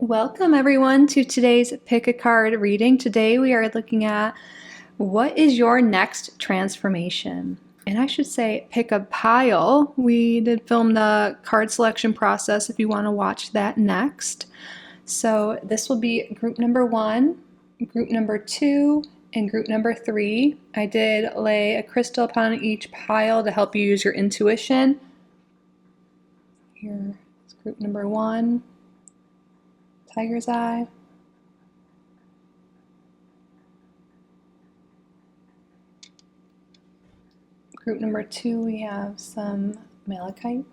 Welcome everyone to today's Pick a Card reading. Today we are looking at what is your next transformation? And I should say pick a pile. We did film the card selection process if you want to watch that next. So this will be group number 1, group number 2, and group number 3. I did lay a crystal upon each pile to help you use your intuition. Here is group number 1. Tiger's eye. Group number 2, we have some malachite.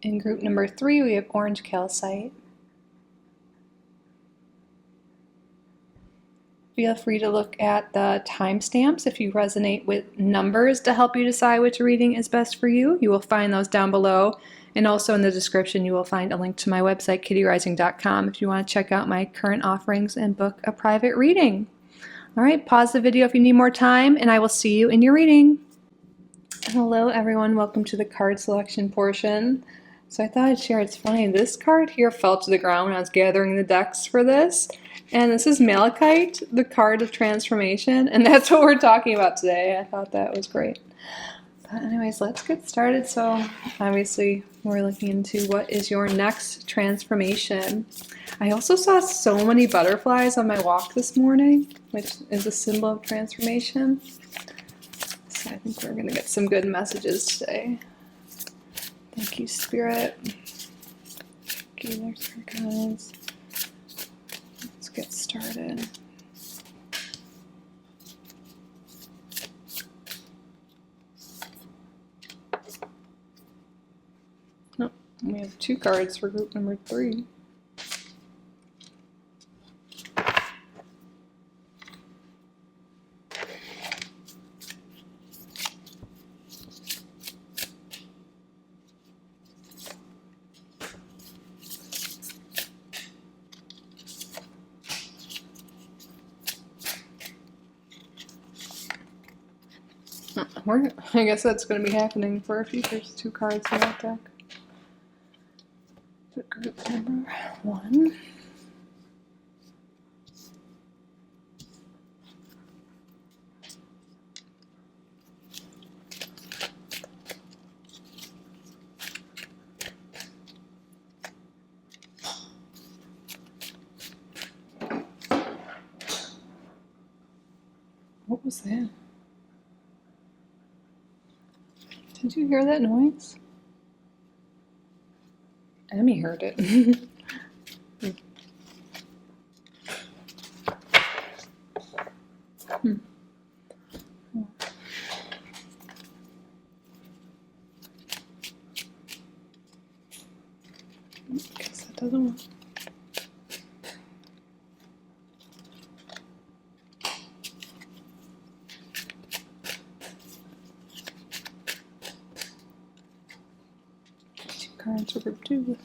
In group number 3, we have orange calcite. Feel free to look at the timestamps if you resonate with numbers to help you decide which reading is best for you. You will find those down below. And also in the description, you will find a link to my website, kittyrising.com, if you want to check out my current offerings and book a private reading. All right, pause the video if you need more time, and I will see you in your reading. Hello, everyone. Welcome to the card selection portion. So I thought I'd share, it's funny, this card here fell to the ground when I was gathering the decks for this. And this is Malachite, the card of transformation, and that's what we're talking about today. I thought that was great. But anyways, let's get started. So obviously we're looking into what is your next transformation. I also saw so many butterflies on my walk this morning, which is a symbol of transformation. So I think we're going to get some good messages today. Thank you, Spirit. Okay, there's our guys. Let's get started. Oh, we have 2 cards for group number 3. I guess that's going to be happening for a few. There's 2 cards in that deck. So group number 1. What was that? Did you hear that noise? Emmy heard it. Guess that doesn't work. Cards for group 2.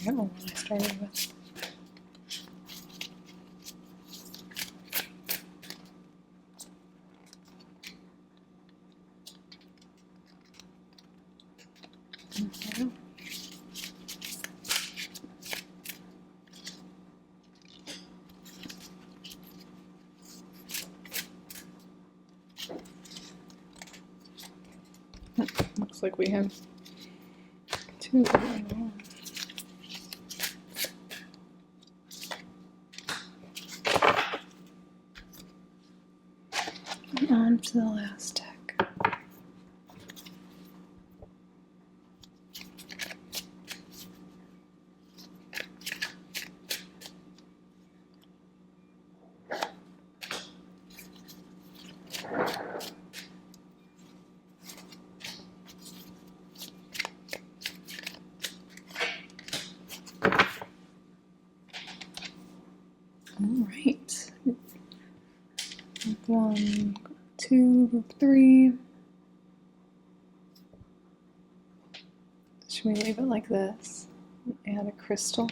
forget what one I started with. Okay. Looks like we have two going on. On to the last deck. All right. Group 1, group 2, group 3. Should we leave it like this? Add a crystal.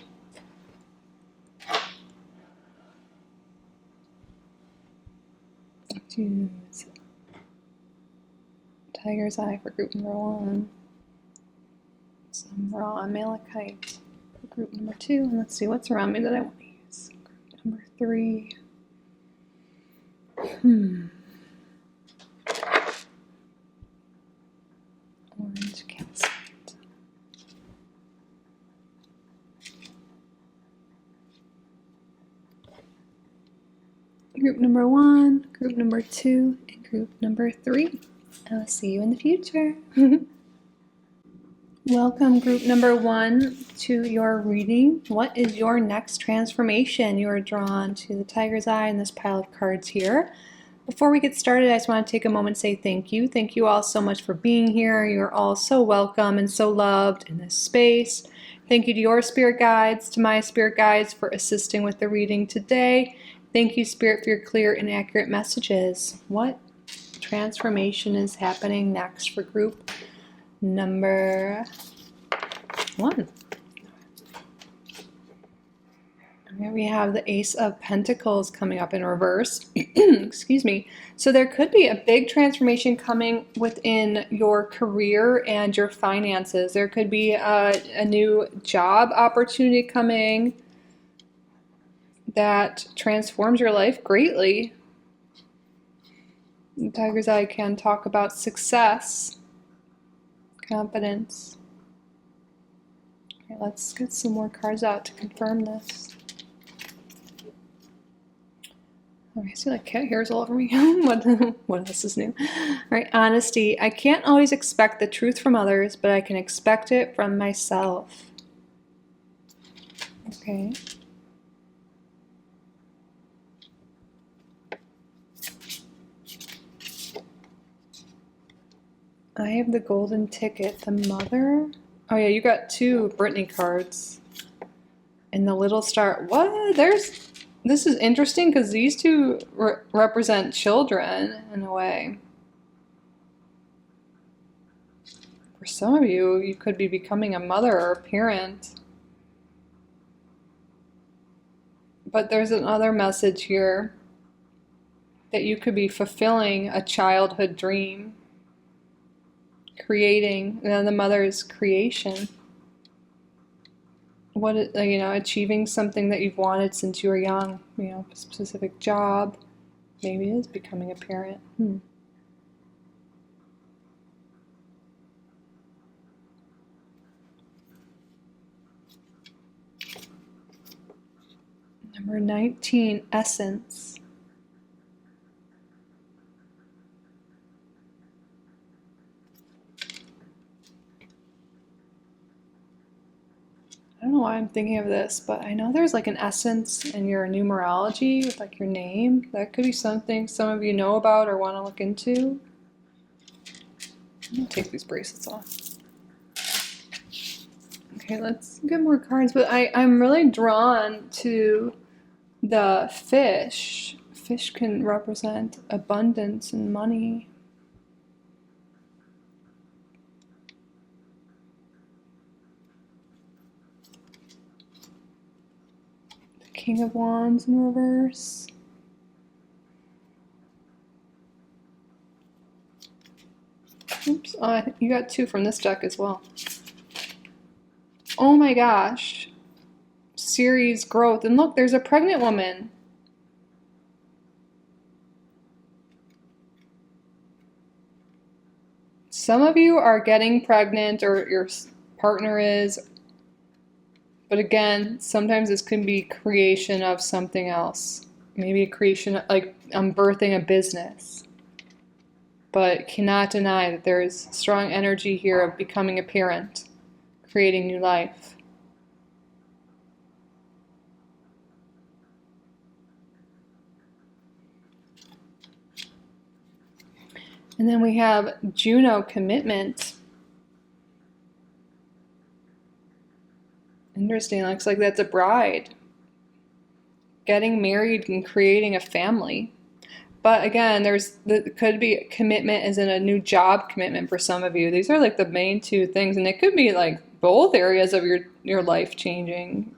Let's use Tiger's Eye for group number 1. Some raw malachite for group number 2. And let's see what's around me that I want to use. Group number 3. Orange calcite. Group number 1, group number 2, and group number 3. I'll see you in the future. Welcome, group number 1, to your reading. What is your next transformation? You are drawn to the Tiger's Eye and this pile of cards here. Before we get started, I just want to take a moment and say thank you. Thank you all so much for being here. You're all so welcome and so loved in this space. Thank you to your spirit guides, to my spirit guides for assisting with the reading today. Thank you, Spirit, for your clear and accurate messages. What transformation is happening next for group number 1? Here we have the Ace of Pentacles coming up in reverse. Excuse me. So there could be a big transformation coming within your career and your finances. There could be a new job opportunity coming that transforms your life greatly. The Tiger's Eye can talk about success, confidence. Okay, let's get some more cards out to confirm this. Oh, I see like cat hairs all over me. What else is new? All right, honesty. I can't always expect the truth from others, but I can expect it from myself. Okay. I have the golden ticket, the mother. Oh yeah, you got 2 Brittany cards. And the little star. What? This is interesting because these 2 represent children in a way. For some of you, you could be becoming a mother or a parent. But there's another message here that you could be fulfilling a childhood dream. Creating, the mother's creation. Achieving something that you've wanted since you were young, a specific job. Maybe it is becoming a parent. Number 19, Essence. I don't know why I'm thinking of this, but I know there's like an essence in your numerology with like your name. That could be something some of you know about or want to look into. I'm gonna take these bracelets off. Okay, let's get more cards, but I'm really drawn to the fish. Fish can represent abundance and money. King of Wands in reverse. Oops, you got 2 from this deck as well. Oh my gosh. Series growth. And look, there's a pregnant woman. Some of you are getting pregnant, or your partner is. But again, sometimes this can be creation of something else. Maybe a creation, like I'm birthing a business. But cannot deny that there is strong energy here of becoming a parent, creating new life. And then we have Juno, commitment. Interesting, looks like that's a bride. Getting married and creating a family. But again, could be commitment as in a new job commitment for some of you. These are like the main 2 things, and it could be like both areas of your life changing.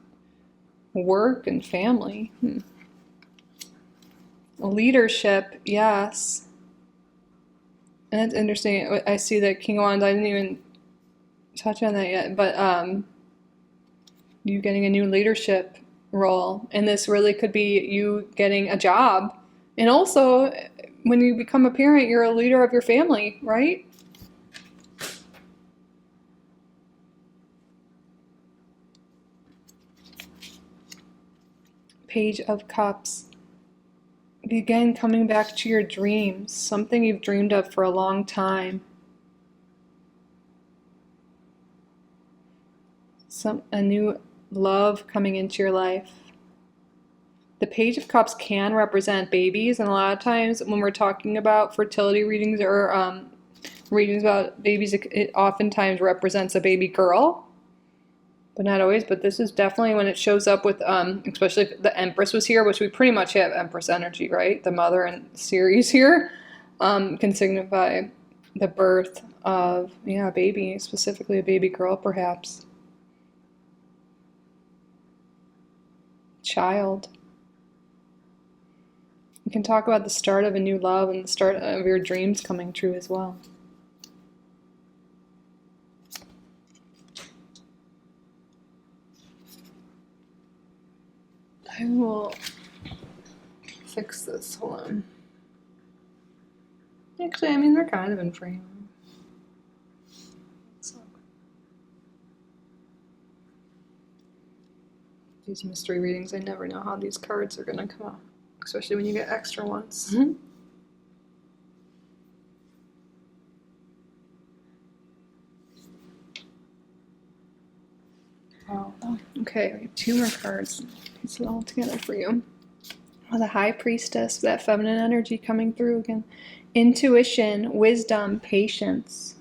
Work and family. Leadership, yes. And that's interesting. I see that King of Wands, I didn't even touch on that yet, but you getting a new leadership role. And this really could be you getting a job. And also, when you become a parent, you're a leader of your family, right? Page of Cups. Again, coming back to your dreams, something you've dreamed of for a long time. A new love coming into your life. The Page of Cups can represent babies, and a lot of times when we're talking about fertility readings or readings about babies, it oftentimes represents a baby girl, but not always. But this is definitely when it shows up with, especially if the Empress was here, which we pretty much have Empress energy, right? The mother and Ceres here can signify the birth of, a baby, specifically a baby girl, perhaps. Child. You can talk about the start of a new love and the start of your dreams coming true as well. I will fix this. Hold on. Actually, I mean, they're kind of in frame. So, these mystery readings, I never know how these cards are going to come out. Especially when you get extra ones. Oh, okay, we have 2 more cards. Piece it all together for you. Oh, the High Priestess, that feminine energy coming through again. Intuition, wisdom, patience.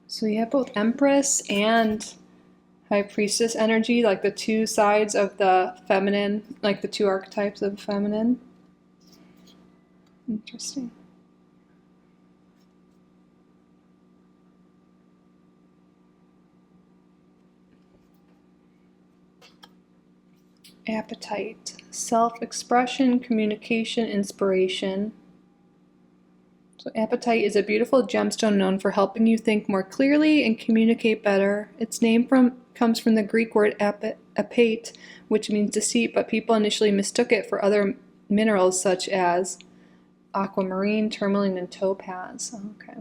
So you have both Empress and High Priestess energy, like the 2 sides of the feminine, like the 2 archetypes of feminine. Interesting. Appetite, self-expression, communication, inspiration. So appetite is a beautiful gemstone known for helping you think more clearly and communicate better. Its name comes from the Greek word apate, which means deceit, but people initially mistook it for other minerals such as aquamarine, tourmaline, and topaz. Okay.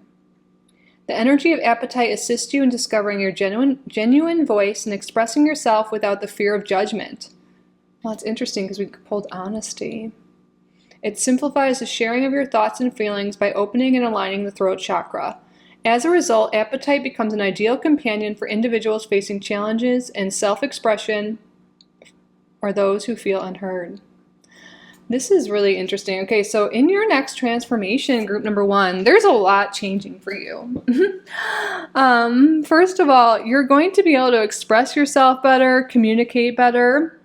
The energy of appetite assists you in discovering your genuine voice and expressing yourself without the fear of judgment. Well, it's interesting because we pulled honesty. It simplifies the sharing of your thoughts and feelings by opening and aligning the throat chakra. As a result, appetite becomes an ideal companion for individuals facing challenges in self-expression or those who feel unheard. This is really interesting. Okay, so in your next transformation, group number 1, there's a lot changing for you. First of all, you're going to be able to express yourself better, communicate better.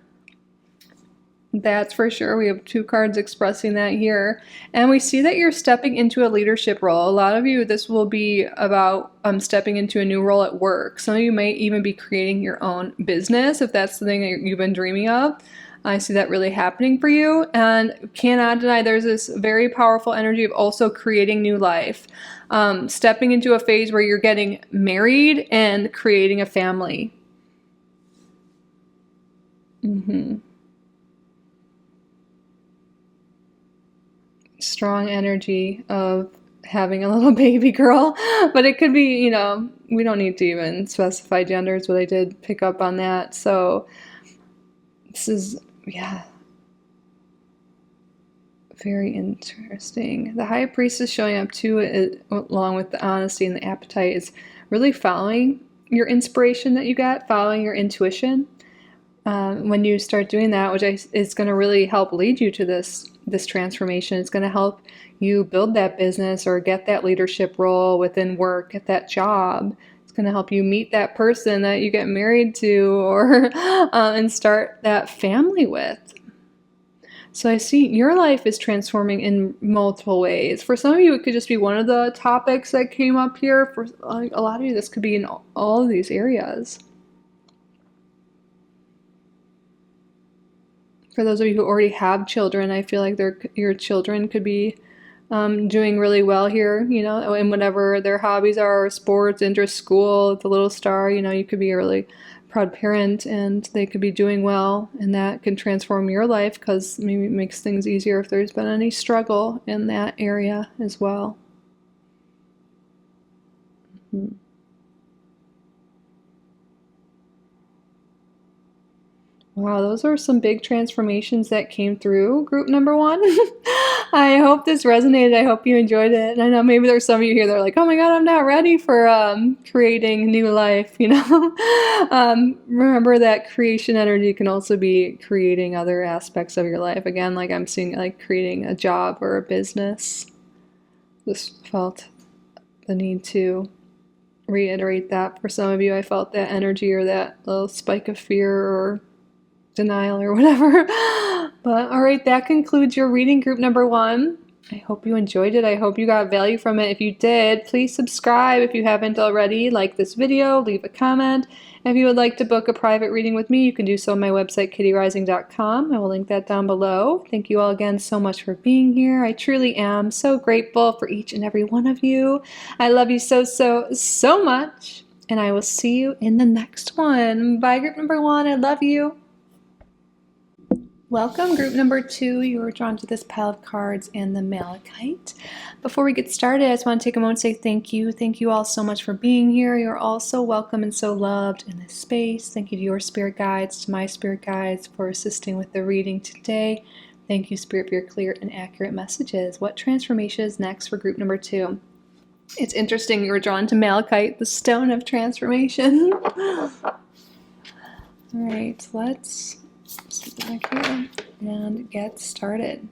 That's for sure. We have 2 cards expressing that here. And we see that you're stepping into a leadership role. A lot of you, this will be about stepping into a new role at work. Some of you may even be creating your own business if that's the thing that you've been dreaming of. I see that really happening for you. And cannot deny there's this very powerful energy of also creating new life. Stepping into a phase where you're getting married and creating a family. Strong energy of having a little baby girl, but it could be, we don't need to even specify genders, but I did pick up on that. So this is, very interesting. The High Priestess showing up too, along with the honesty and the appetite, is really following your inspiration that you got, following your intuition. When you start doing that, which is going to really help lead you to this transformation. It's going to help you build that business or get that leadership role within work, get that job. It's going to help you meet that person that you get married to, or and start that family with. So I see your life is transforming in multiple ways. For some of you, it could just be one of the topics that came up here. For a lot of you, this could be in all of these areas. For those of you who already have children, I feel like your children could be doing really well here, in whatever their hobbies are, sports, interest, school, the little star, you could be a really proud parent and they could be doing well, and that can transform your life because maybe it makes things easier if there's been any struggle in that area as well. Wow, those are some big transformations that came through group number 1. I hope this resonated. I hope you enjoyed it. And I know maybe there's some of you here that are like, oh my God, I'm not ready for creating new life, Remember that creation energy can also be creating other aspects of your life. Again, like I'm seeing like creating a job or a business. Just felt the need to reiterate that. For some of you, I felt that energy or that little spike of fear or denial or whatever. But all right, that concludes your reading group number 1. I hope you enjoyed it. I hope you got value from it. If you did, please subscribe if you haven't already. Like this video, leave a comment. If you would like to book a private reading with me, you can do so on my website, kittyrising.com. I will link that down below. Thank you all again so much for being here. I truly am so grateful for each and every one of you. I love you so, so, so much. And I will see you in the next one. Bye, group number 1. I love you. Welcome, group number 2. You were drawn to this pile of cards and the malachite. Before we get started, I just want to take a moment to say thank you. Thank you all so much for being here. You're all so welcome and so loved in this space. Thank you to your spirit guides, to my spirit guides for assisting with the reading today. Thank you, Spirit, for your clear and accurate messages. What transformation is next for group number 2? It's interesting you were drawn to malachite, the stone of transformation. All right, let's sit back here and get started.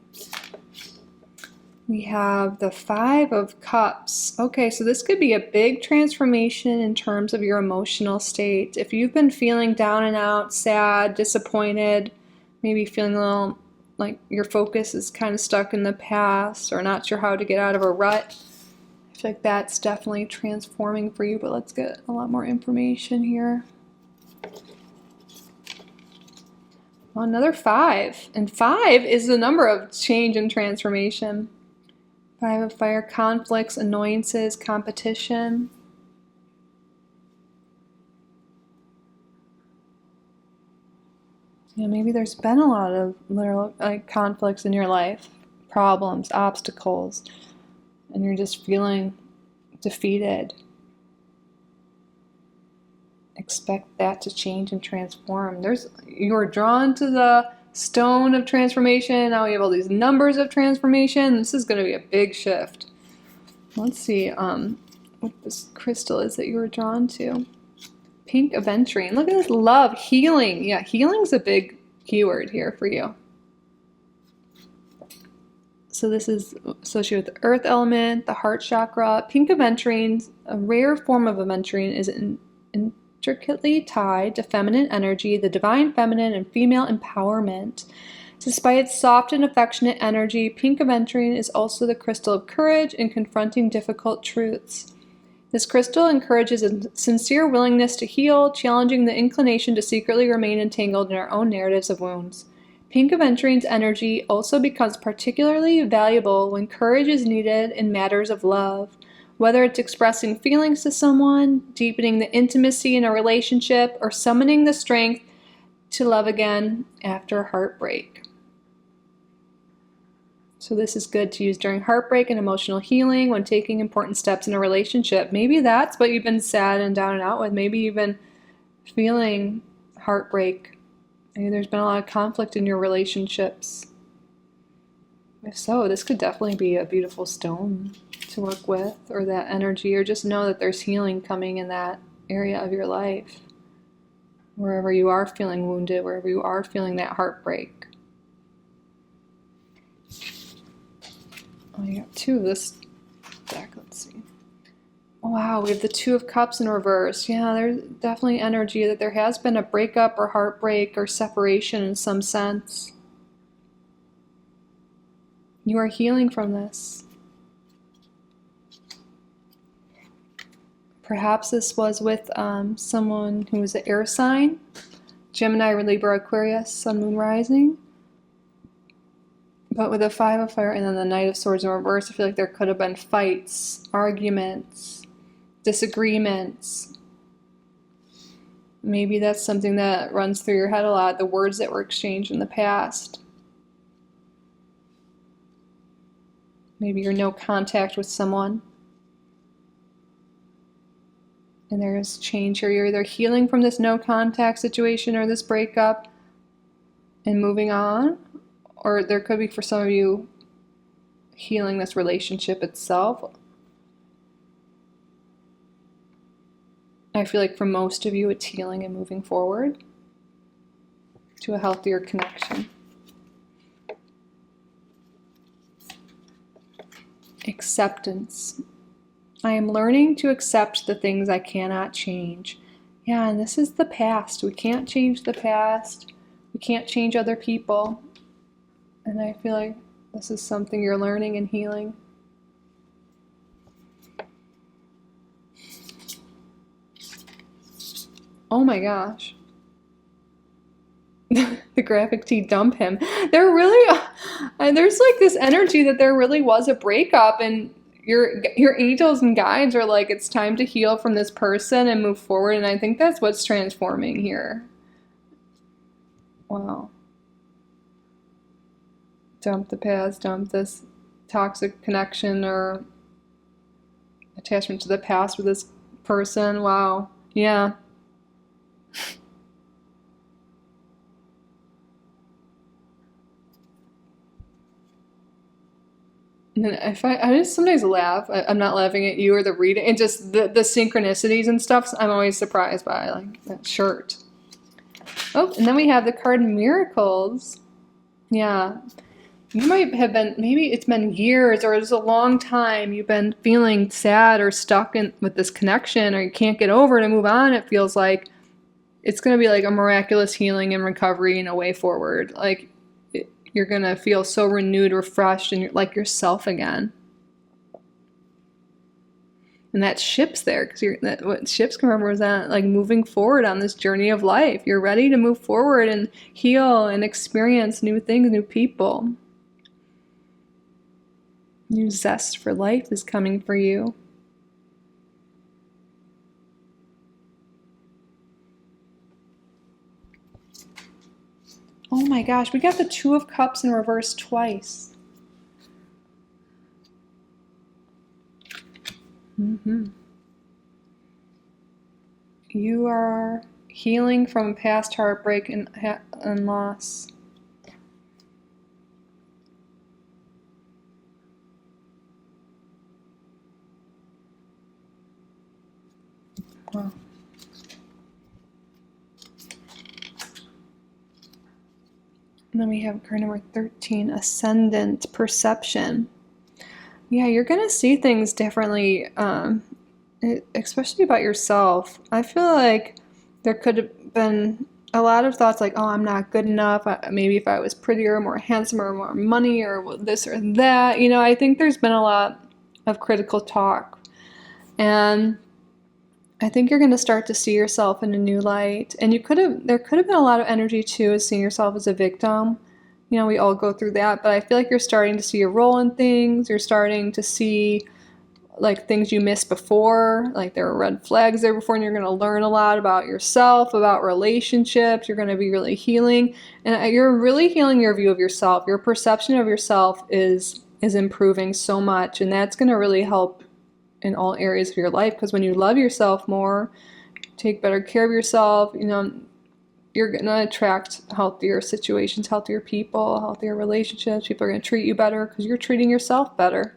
We have the 5 of Cups. Okay, so this could be a big transformation in terms of your emotional state. If you've been feeling down and out, sad, disappointed, maybe feeling a little like your focus is kind of stuck in the past or not sure how to get out of a rut, I feel like that's definitely transforming for you, but let's get a lot more information here. Well, another 5, and 5 is the number of change and transformation. 5 of Fire, conflicts, annoyances, competition. Maybe there's been a lot of literal conflicts in your life, problems, obstacles, and you're just feeling defeated. Expect that to change and transform. You're drawn to the stone of transformation. Now we have all these numbers of transformation. This is going to be a big shift. Let's see what this crystal is that you were drawn to. Pink aventurine. Look at this, love, healing. Yeah, healing's a big keyword here for you. So this is associated with the earth element, the heart chakra. Pink aventurine, a rare form of aventurine, is intricately tied to feminine energy, the divine feminine, and female empowerment. Despite its soft and affectionate energy, pink aventurine is also the crystal of courage in confronting difficult truths. This crystal encourages a sincere willingness to heal, challenging the inclination to secretly remain entangled in our own narratives of wounds. Pink aventurine's energy also becomes particularly valuable when courage is needed in matters of love, whether it's expressing feelings to someone, deepening the intimacy in a relationship, or summoning the strength to love again after heartbreak. So this is good to use during heartbreak and emotional healing when taking important steps in a relationship. Maybe that's what you've been sad and down and out with. Maybe you've been feeling heartbreak. Maybe there's been a lot of conflict in your relationships. If so, this could definitely be a beautiful stone to work with, or that energy, or just know that there's healing coming in that area of your life. Wherever you are feeling wounded, wherever you are feeling that heartbreak. Oh, you got two of this deck. Let's see. Wow, we have the Two of Cups in reverse. Yeah, there's definitely energy that there has been a breakup or heartbreak or separation in some sense. You are healing from this. Perhaps this was with someone who was an air sign. Gemini, Libra, Aquarius, Sun, Moon, Rising. But with the Five of Fire and then the Knight of Swords in reverse, I feel like there could have been fights, arguments, disagreements. Maybe that's something that runs through your head a lot, the words that were exchanged in the past. Maybe you're no contact with someone. And there's change here. You're either healing from this no contact situation or this breakup and moving on. Or there could be, for some of you, healing this relationship itself. I feel like for most of you, it's healing and moving forward to a healthier connection. Acceptance. I am learning to accept the things I cannot change. Yeah, and this is the past. We can't change the past. We can't change other people. And I feel like this is something you're learning and healing. Oh my gosh. The graphic tee, dump him. There really, there's like this energy that there really was a breakup, and your angels and guides are like, it's time to heal from this person and move forward. And I think that's what's transforming here. Wow. Dump the past, dump this toxic connection or attachment to the past with this person. Wow. Yeah. And then I just sometimes laugh. I'm not laughing at you or the reading, and just the synchronicities and stuff. I'm always surprised by, like that shirt. Oh, and then we have the card Miracles. Yeah. You might have been, maybe it's been years or it's a long time you've been feeling sad or stuck with this connection, or you can't get over it and move on. It feels like it's going to be like a miraculous healing and recovery and a way forward. Like you're going to feel so renewed, refreshed, and you're like yourself again. And that ship's there because what ships can represent, like moving forward on this journey of life. You're ready to move forward and heal and experience new things, new people. New zest for life is coming for you. Oh my gosh, we got the Two of Cups in reverse twice. You are healing from past heartbreak and loss. Wow. And then we have card number 13, Ascendant Perception. Yeah, you're going to see things differently, especially about yourself. I feel like there could have been a lot of thoughts like, oh, I'm not good enough. Maybe if I was prettier, more handsome, or more money, or this or that. You know, I think there's been a lot of critical talk. And I think you're going to start to see yourself in a new light. And there could have been a lot of energy too, as seeing yourself as a victim. You know, we all go through that, but I feel like you're starting to see your role in things. You're starting to see like things you missed before, like there were red flags there before, and you're going to learn a lot about yourself, about relationships. You're going to be really healing, and you're really healing your view of yourself. Your perception of yourself is improving so much, and that's going to really help in all areas of your life, because when you love yourself more, take better care of yourself, you know, you're going to attract healthier situations, healthier people, healthier relationships. People are going to treat you better because you're treating yourself better.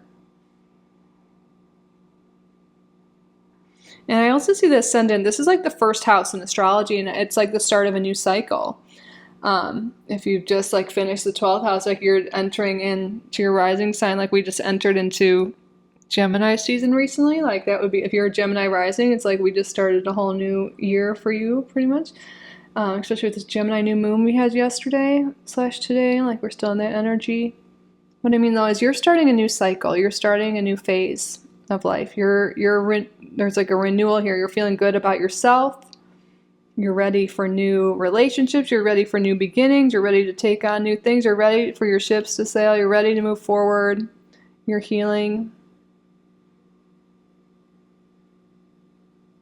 And I also see the ascendant. This is like the first house in astrology, and it's like the start of a new cycle. If you just like finished the 12th house, like you're entering into your rising sign, like we just entered into Gemini season recently. Like that would be, if you're a Gemini rising, it's like we just started a whole new year for you, pretty much. Especially with this Gemini new moon we had yesterday / today, like we're still in that energy. What I mean though is you're starting a new cycle. You're starting a new phase of life. There's like a renewal here. You're feeling good about yourself. You're ready for new relationships. You're ready for new beginnings. You're ready to take on new things. You're ready for your ships to sail. You're ready to move forward. You're healing.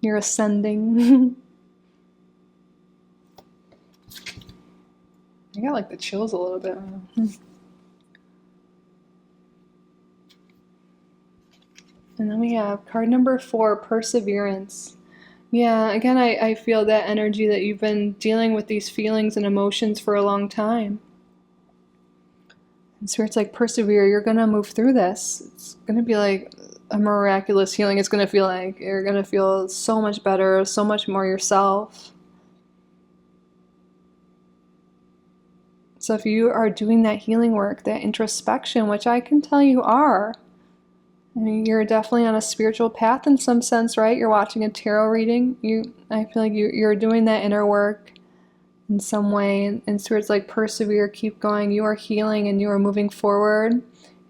You're ascending. I got like the chills a little bit. And then we have card number 4, Perseverance. Yeah, again, I feel that energy that you've been dealing with these feelings and emotions for a long time. And so it's like, persevere. You're going to move through this. It's going to be like a miraculous healing. It's going to feel like you're going to feel so much better, so much more yourself. So if you are doing that healing work, that introspection, which I can tell you are, I mean, you're definitely on a spiritual path in some sense, right? You're watching a tarot reading. I feel like you're doing that inner work in some way. And so it's like, persevere, keep going. You are healing and you are moving forward.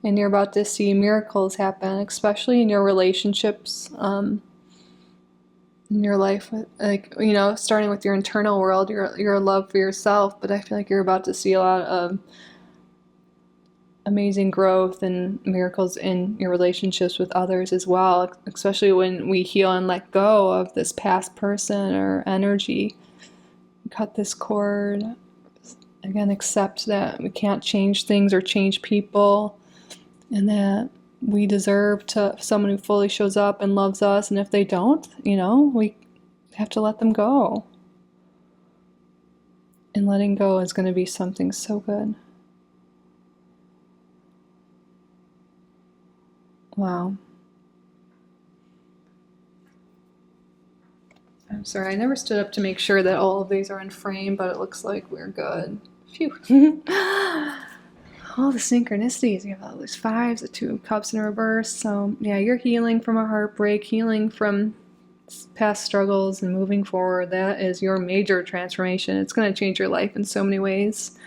And you're about to see miracles happen, especially in your relationships, in your life. Like, you know, starting with your internal world, your love for yourself. But I feel like you're about to see a lot of amazing growth and miracles in your relationships with others as well, especially when we heal and let go of this past person or energy. Cut this cord. Again, accept that we can't change things or change people, and that we deserve to someone who fully shows up and loves us, and if they don't, you know, we have to let them go. And letting go is going to be something so good. Wow. I'm sorry, I never stood up to make sure that all of these are in frame, but it looks like we're good. Phew. All the synchronicities. You have all these 5s, the 2 of Cups in reverse. So yeah, you're healing from a heartbreak, healing from past struggles and moving forward. That is your major transformation. It's going to change your life in so many ways.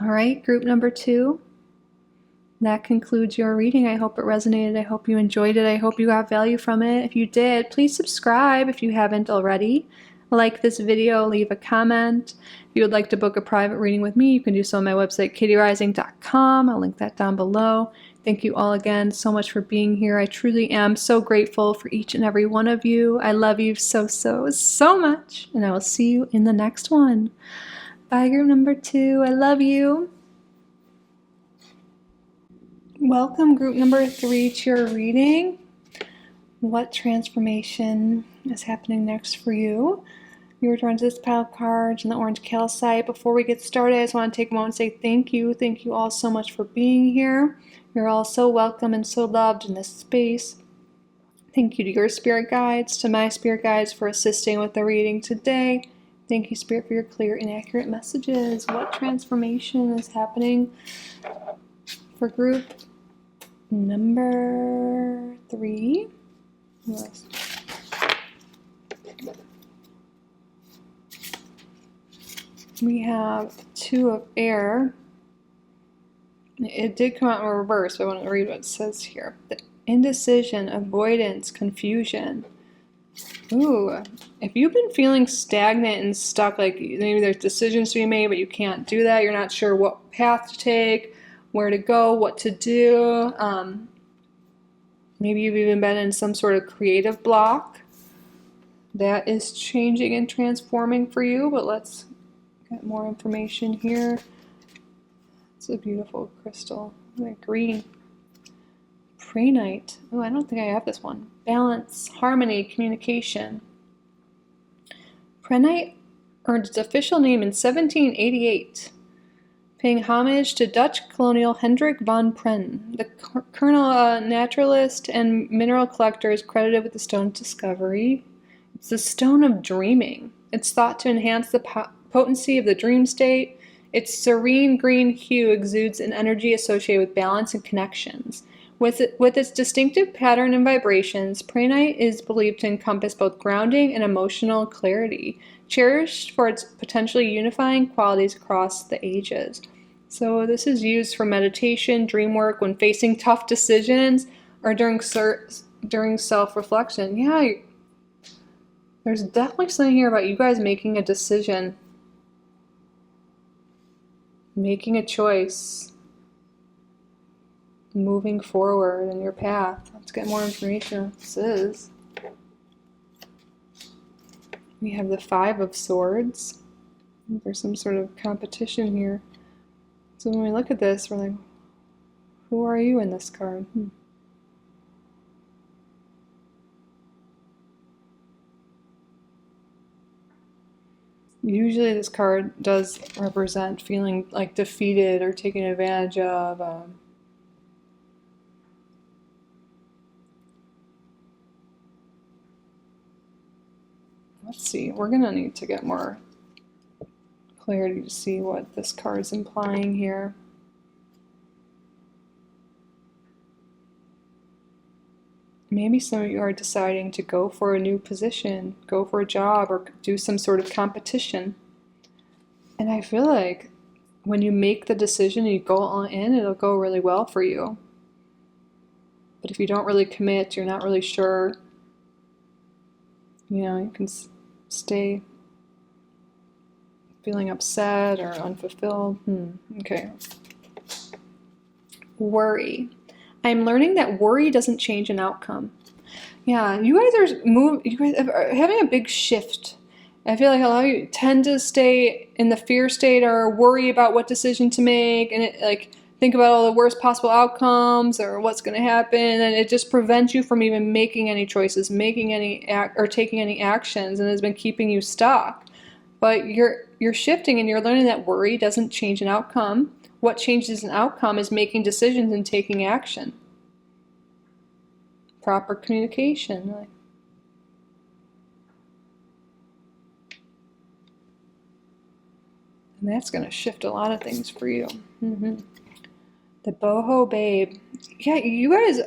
All right, group number 2. That concludes your reading. I hope it resonated. I hope you enjoyed it. I hope you got value from it. If you did, please subscribe if you haven't already. Like this video, leave a comment. If you would like to book a private reading with me, you can do so on my website, kittyrising.com. I'll link that down below. Thank you all again so much for being here. I truly am so grateful for each and every one of you. I love you so much, and I will see you in the next one. Bye, group number 2. I love you. Welcome, group number 3, to your reading. What transformation is happening next for you? You were drawn to this pile of cards and the orange calcite. Before we get started, I just want to take a moment and say thank you. Thank you all so much for being here. You're all so welcome and so loved in this space. Thank you to your spirit guides, to my spirit guides for assisting with the reading today. Thank you, Spirit, for your clear and accurate messages. What transformation is happening for group number 3? Yes. We have 2 of air. It did come out in reverse, but I want to read what it says here. The indecision, avoidance, confusion. Ooh, if you've been feeling stagnant and stuck, like maybe there's decisions to be made, but you can't do that, you're not sure what path to take, where to go, what to do. Maybe you've even been in some sort of creative block. That is changing and transforming for you, but let's get more information here. It's a beautiful crystal, like green. Prehnite. Oh, I don't think I have this one. Balance, harmony, communication. Prehnite earned its official name in 1788, paying homage to Dutch colonial Hendrik van Pren. The colonel, naturalist and mineral collector, is credited with the stone's discovery. It's the stone of dreaming. It's thought to enhance the potency of the dream state. Its serene green hue exudes an energy associated with balance and connections. With its distinctive pattern and vibrations, prehnite is believed to encompass both grounding and emotional clarity, cherished for its potentially unifying qualities across the ages. So this is used for meditation, dream work, when facing tough decisions, or during self-reflection. Yeah, there's definitely something here about you guys making a decision, making a choice, moving forward in your path. Let's get more information on what this is. We have the 5 of Swords. There's some sort of competition here. So when we look at this, we're like, who are you in this card? Usually this card does represent feeling like defeated or taken advantage of. Let's see, we're going to need to get more clarity to see what this card is implying here. Maybe some of you are deciding to go for a new position, go for a job, or do some sort of competition. And I feel like when you make the decision and you go all in, it'll go really well for you. But if you don't really commit, you're not really sure, you can stay feeling upset or unfulfilled. Okay. Worry. I'm learning that worry doesn't change an outcome. Yeah, you guys are having a big shift. I feel like a lot of you tend to stay in the fear state or worry about what decision to make, and think about all the worst possible outcomes or what's going to happen, and it just prevents you from even making any choices, taking any actions, and has been keeping you stuck. But you're shifting, and you're learning that worry doesn't change an outcome. What changes an outcome is making decisions and taking action. Proper communication. And that's going to shift a lot of things for you. The boho babe. Yeah, you guys,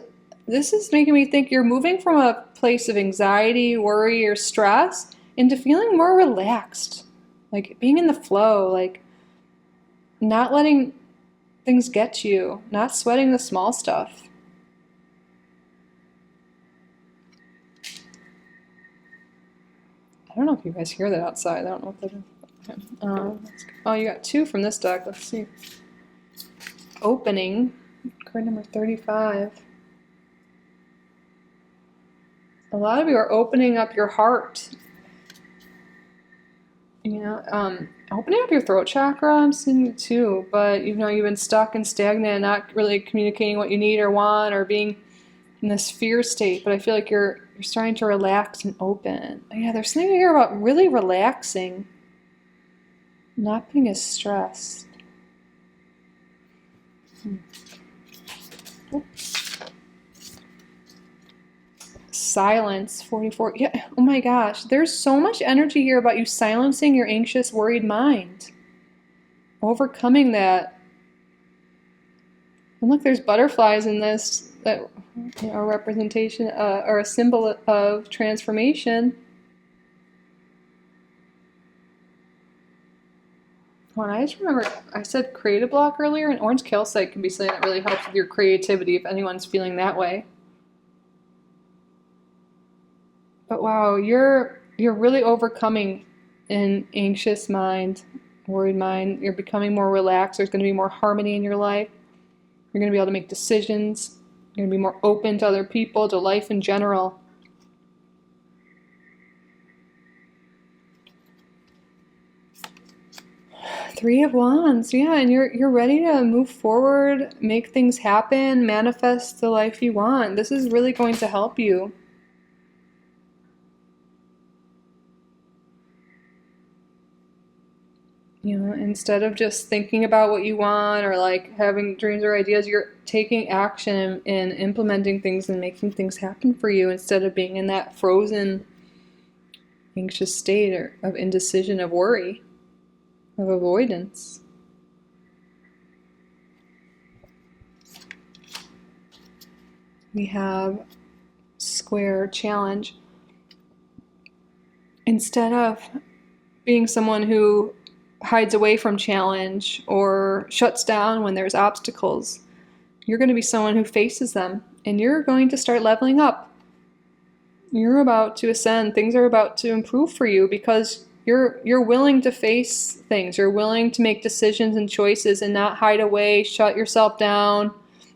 this is making me think you're moving from a place of anxiety, worry, or stress into feeling more relaxed. Like being in the flow, like not letting things get to you, not sweating the small stuff. I don't know if you guys hear that outside. I don't know if that is. Oh, you got 2 from this deck. Let's see. Opening, card number 35. A lot of you are opening up your heart. Opening up your throat chakra, I'm seeing it too, but you've been stuck and stagnant, not really communicating what you need or want, or being in this fear state, but I feel like you're starting to relax and open. Yeah, there's something here about really relaxing, not being as stressed. Silence, 44. Yeah, oh my gosh, there's so much energy here about you silencing your anxious, worried mind. Overcoming that And look, there's butterflies in this that are representation or a symbol of transformation. Well, I just remember I said creative block earlier, and orange calcite can be something that really helps with your creativity if anyone's feeling that way. But wow, you're really overcoming an anxious mind, worried mind. You're becoming more relaxed. There's going to be more harmony in your life. You're going to be able to make decisions. You're going to be more open to other people, to life in general. Three of Wands, yeah, and you're ready to move forward, make things happen, manifest the life you want. This is really going to help you. You know, instead of just thinking about what you want or like having dreams or ideas, you're taking action and implementing things and making things happen for you instead of being in that frozen, anxious state or of indecision, of worry, of avoidance. We have square challenge. Instead of being someone who hides away from challenge or shuts down when there's obstacles, you're going to be someone who faces them, and you're going to start leveling up. You're about to ascend. Things are about to improve for you because you're willing to face things. You're willing to make decisions and choices and not hide away, shut yourself down,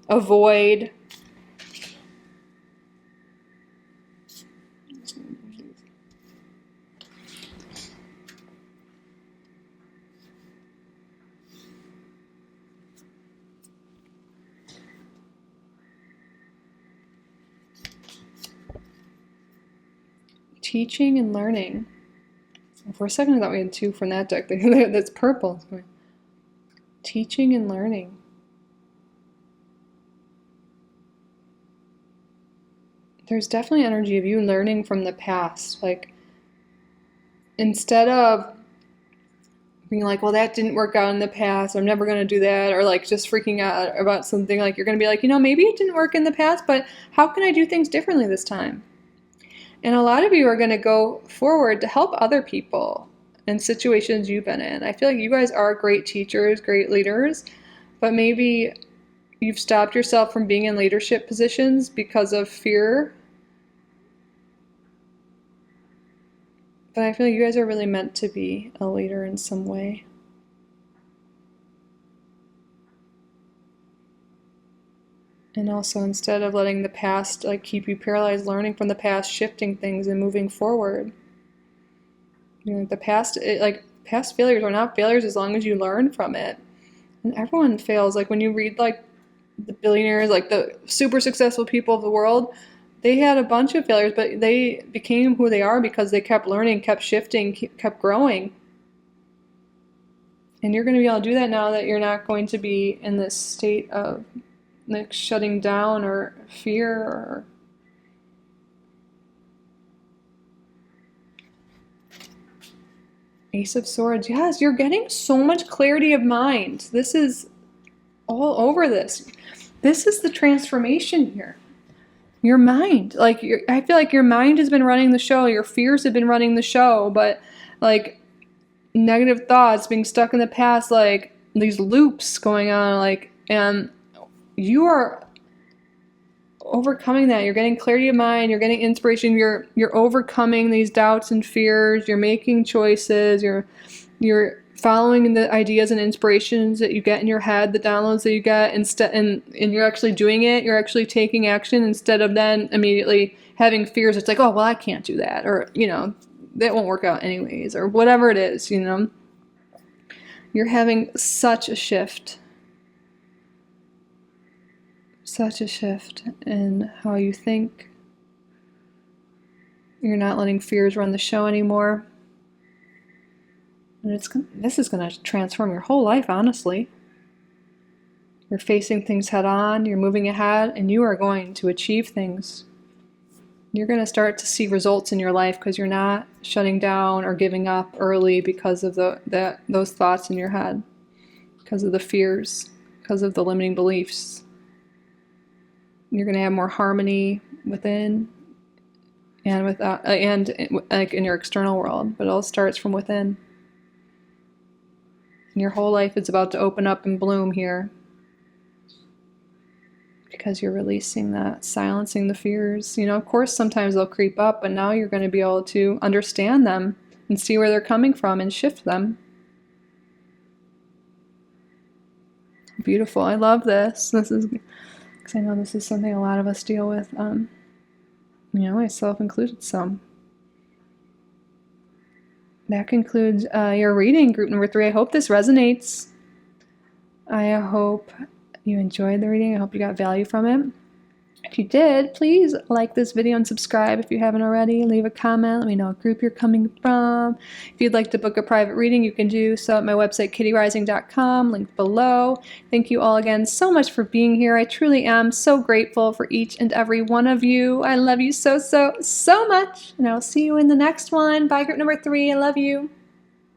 avoid. Teaching and learning. For a second I thought we had two from that deck. That's purple. Teaching and learning. There's definitely energy of you learning from the past. Like, instead of being like, well, that didn't work out in the past, I'm never going to do that, or like just freaking out about something, like you're going to be like, maybe it didn't work in the past, but how can I do things differently this time? And a lot of you are going to go forward to help other people in situations you've been in. I feel like you guys are great teachers, great leaders, but maybe you've stopped yourself from being in leadership positions because of fear. But I feel like you guys are really meant to be a leader in some way. And also, instead of letting the past like keep you paralyzed, learning from the past, shifting things and moving forward. The past, past failures are not failures as long as you learn from it. And everyone fails. Like when you read like the billionaires, like the super successful people of the world, they had a bunch of failures, but they became who they are because they kept learning, kept shifting, kept growing. And you're going to be able to do that now that you're not going to be in this state of like shutting down or fear or Ace of Swords. Yes, you're getting so much clarity of mind. This is all over this. This is the transformation here. Your mind, like I feel like your mind has been running the show. Your fears have been running the show, but like negative thoughts, being stuck in the past, like these loops going on, like, and you are overcoming that. You're getting clarity of mind, you're getting inspiration, you're overcoming these doubts and fears, you're making choices, you're following the ideas and inspirations that you get in your head, the downloads that you get, and you're actually doing it, you're actually taking action instead of then immediately having fears. It's like, oh well, I can't do that, or that won't work out anyways, or whatever it is. You're having such a shift in how you think. You're not letting fears run the show anymore. And this is going to transform your whole life, honestly. You're facing things head on, you're moving ahead, and you are going to achieve things. You're going to start to see results in your life because you're not shutting down or giving up early because of those thoughts in your head, because of the fears, because of the limiting beliefs. You're going to have more harmony within and without, and like in your external world, but it all starts from within. And your whole life is about to open up and bloom here because you're releasing that, silencing the fears. You know, of course, sometimes they'll creep up, but now you're going to be able to understand them and see where they're coming from and shift them. Beautiful. I love this. This is, because I know this is something a lot of us deal with, you know, myself included some. That concludes your reading, group number 3. I hope this resonates. I hope you enjoyed the reading. I hope you got value from it. If you did, please like this video and subscribe if you haven't already. Leave a comment. Let me know what group you're coming from. If you'd like to book a private reading, you can do so at my website, kittyrising.com, linked below. Thank you all again so much for being here. I truly am so grateful for each and every one of you. I love you so, so, so much. And I'll see you in the next one. Bye, group number 3. I love you.